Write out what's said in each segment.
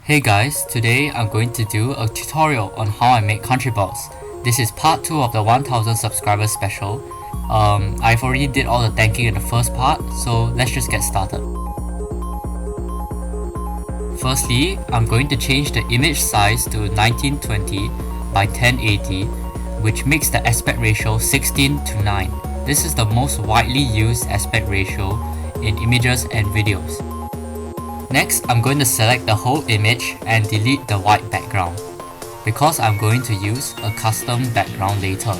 Hey guys, today I'm going to do a tutorial on how I make Countryballs. This is part 2 of the 1000 subscribers special. I've already did all the thanking in the first part, so let's just get started. Firstly, I'm going to change the image size to 1920 by 1080, which makes the aspect ratio 16:9. This is the most widely used aspect ratio in images and videos. Next, I'm going to select the whole image and delete the white background, because I'm going to use a custom background later.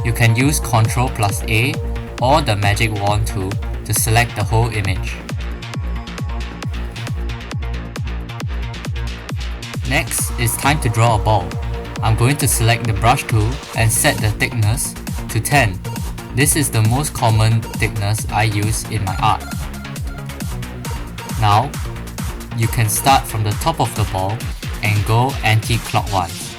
You can use Ctrl+A or the magic wand tool to select the whole image. Next, it's time to draw a ball. I'm going to select the brush tool and set the thickness to 10. This is the most common thickness I use in my art. Now, you can start from the top of the ball and go anti-clockwise.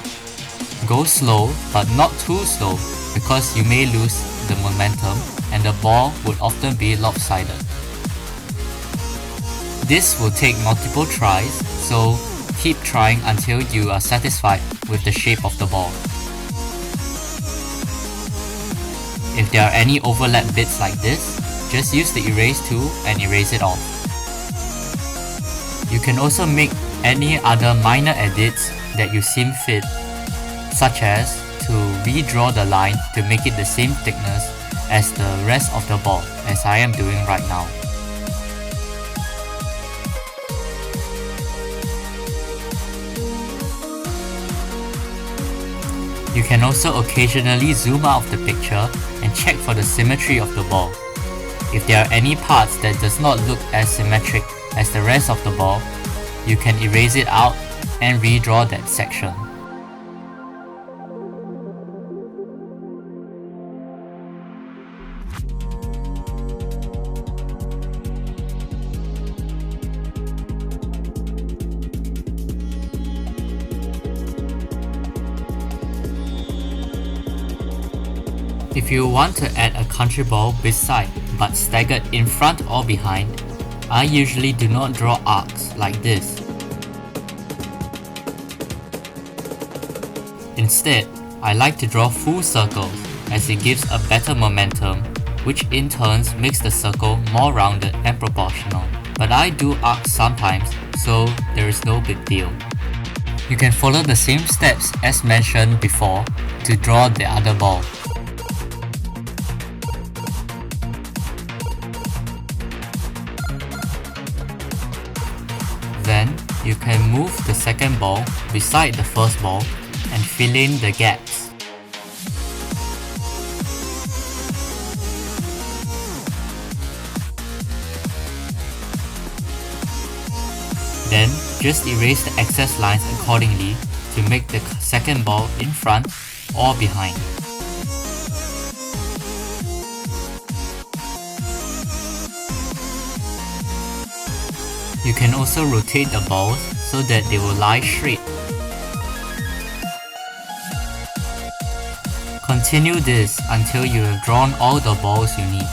Go slow, but not too slow, because you may lose the momentum and the ball would often be lopsided. This will take multiple tries, so keep trying until you are satisfied with the shape of the ball. If there are any overlap bits like this, just use the erase tool and erase it off. You can also make any other minor edits that you seem fit, such as to redraw the line to make it the same thickness as the rest of the ball, as I am doing right now. You can also occasionally zoom out of the picture and check for the symmetry of the ball. If there are any parts that does not look as symmetric as the rest of the ball, you can erase it out and redraw that section. If you want to add a country ball beside but staggered in front or behind, I usually do not draw arcs like this. Instead, I like to draw full circles as it gives a better momentum, which in turn makes the circle more rounded and proportional. But I do arcs sometimes, so there is no big deal. You can follow the same steps as mentioned before to draw the other ball. Then, you can move the second ball beside the first ball and fill in the gaps. Then, just erase the excess lines accordingly to make the second ball in front or behind. You can also rotate the balls so that they will lie straight. Continue this until you have drawn all the balls you need.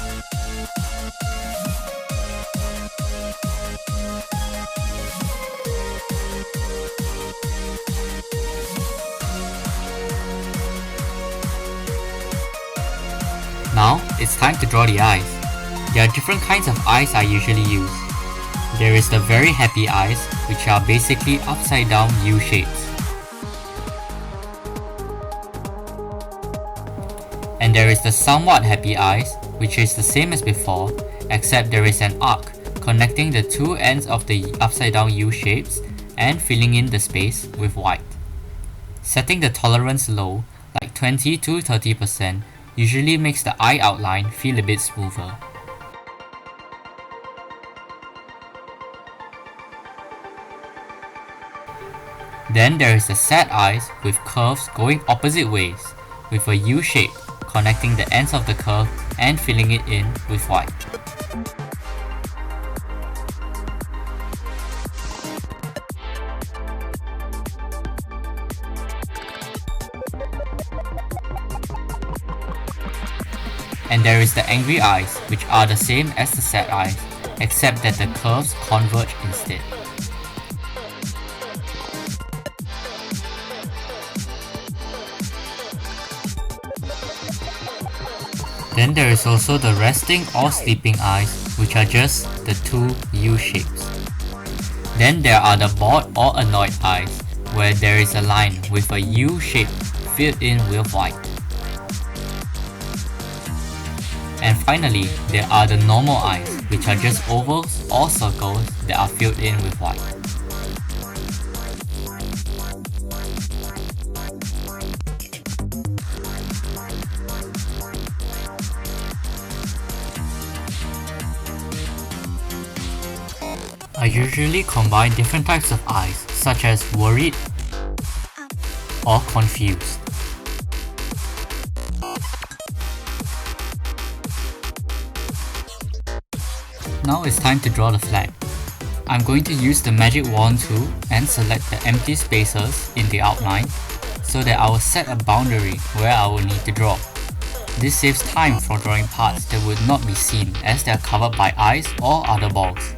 Now, it's time to draw the eyes. There are different kinds of eyes I usually use. There is the very happy eyes, which are basically upside down U shapes. And there is the somewhat happy eyes, which is the same as before, except there is an arc connecting the two ends of the upside down U shapes and filling in the space with white. Setting the tolerance low, like 20 to 30%, usually makes the eye outline feel a bit smoother. Then there is the sad eyes with curves going opposite ways, with a U shape connecting the ends of the curve and filling it in with white. And there is the angry eyes, which are the same as the sad eyes, except that the curves converge instead. Then there is also the resting or sleeping eyes, which are just the two U shapes. Then there are the bored or annoyed eyes, where there is a line with a U shape filled in with white. And finally, there are the normal eyes, which are just ovals or circles that are filled in with white. I usually combine different types of eyes, such as worried or confused. Now it's time to draw the flag. I'm going to use the magic wand tool and select the empty spaces in the outline so that I will set a boundary where I will need to draw. This saves time for drawing parts that would not be seen as they are covered by eyes or other balls.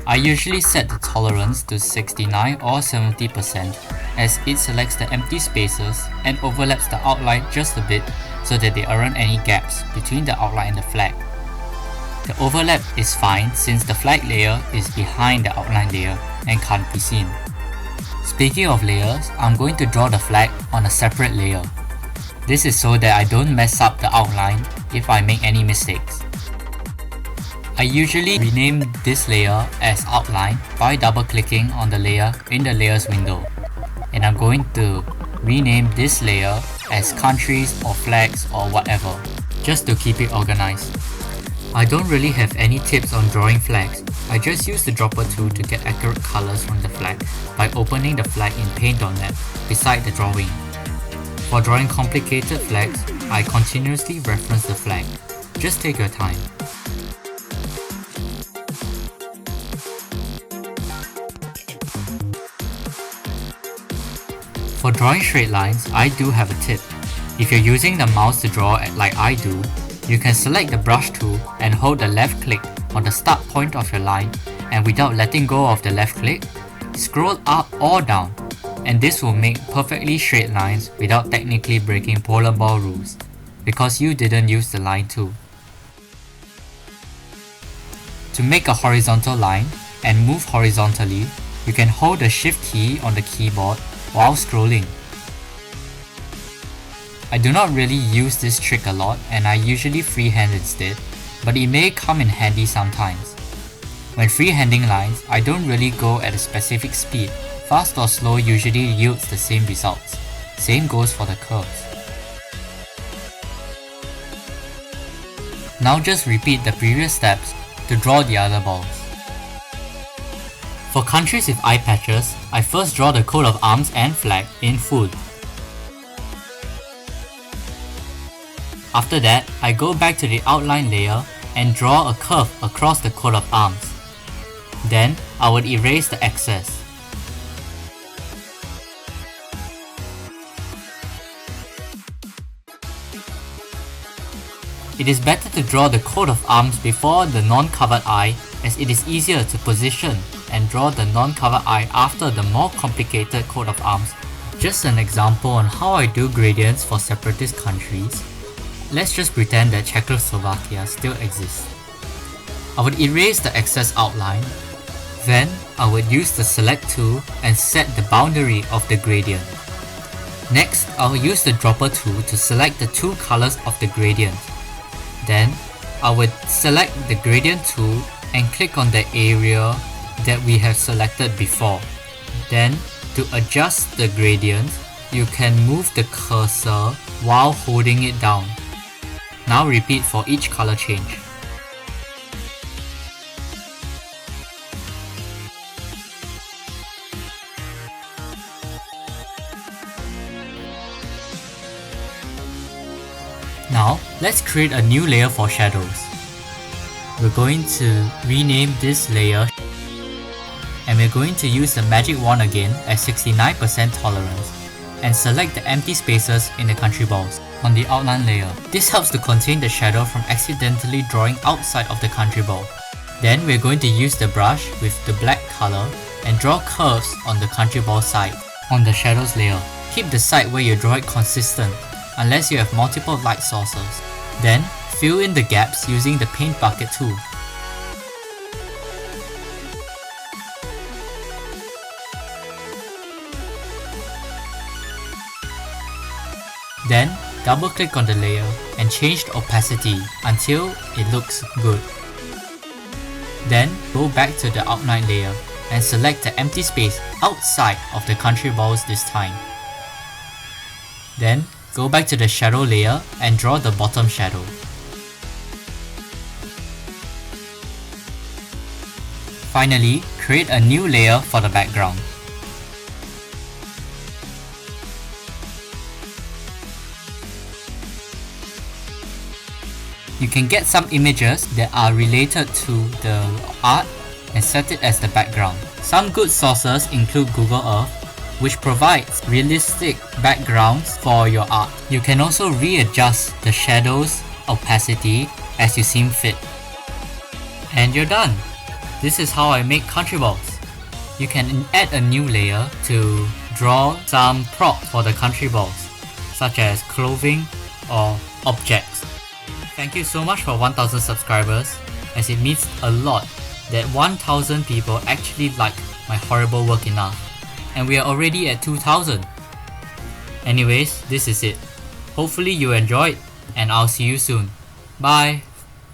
I usually set the tolerance to 69 or 70% as it selects the empty spaces and overlaps the outline just a bit so that there aren't any gaps between the outline and the flag. The overlap is fine since the flag layer is behind the outline layer and can't be seen. Speaking of layers, I'm going to draw the flag on a separate layer. This is so that I don't mess up the outline if I make any mistakes. I usually rename this layer as outline by double clicking on the layer in the layers window. And I'm going to rename this layer as countries or flags or whatever, just to keep it organized. I don't really have any tips on drawing flags. I just use the dropper tool to get accurate colors from the flag by opening the flag in Paint on Net beside the drawing. For drawing complicated flags, I continuously reference the flag. Just take your time. For drawing straight lines, I do have a tip. If you're using the mouse to draw like I do, you can select the brush tool and hold the left click on the start point of your line, and without letting go of the left click, scroll up or down, and this will make perfectly straight lines without technically breaking polar ball rules, because you didn't use the line tool. To make a horizontal line and move horizontally, you can hold the Shift key on the keyboard while scrolling. I do not really use this trick a lot and I usually freehand instead, but it may come in handy sometimes. When freehanding lines, I don't really go at a specific speed. Fast or slow usually yields the same results. Same goes for the curves. Now just repeat the previous steps to draw the other balls. For countries with eye patches, I first draw the coat of arms and flag in full. After that, I go back to the outline layer and draw a curve across the coat of arms. Then, I would erase the excess. It is better to draw the coat of arms before the non-covered eye as it is easier to position and draw the non-covered eye after the more complicated coat of arms. Just an example on how I do gradients for separatist countries. Let's just pretend that Czechoslovakia still exists. I would erase the excess outline. Then, I would use the select tool and set the boundary of the gradient. Next, I'll use the dropper tool to select the two colors of the gradient. Then, I would select the gradient tool and click on the area that we have selected before. Then, to adjust the gradient, you can move the cursor while holding it down. Now repeat for each color change. Now, let's create a new layer for shadows. We're going to rename this layer and we're going to use the magic wand again at 69% tolerance and select the empty spaces in the Countryballs on the outline layer. This helps to contain the shadow from accidentally drawing outside of the Countryball. Then we're going to use the brush with the black color and draw curves on the Countryball side on the shadows layer. Keep the side where you draw it consistent unless you have multiple light sources. Then, fill in the gaps using the paint bucket tool. Then, double click on the layer and change the opacity until it looks good. Then, go back to the outline layer and select the empty space outside of the Countryballs this time. Then, go back to the shadow layer and draw the bottom shadow. Finally, create a new layer for the background. You can get some images that are related to the art and set it as the background. Some good sources include Google Earth, which provides realistic backgrounds for your art. You can also readjust the shadows opacity as you seem fit. And you're done! This is how I make Countryballs. You can add a new layer to draw some props for the Countryballs, such as clothing or objects. Thank you so much for 1000 subscribers, as it means a lot that 1000 people actually like my horrible work enough, and we are already at 2000. Anyways, this is it. Hopefully you enjoyed, and I'll see you soon. Bye!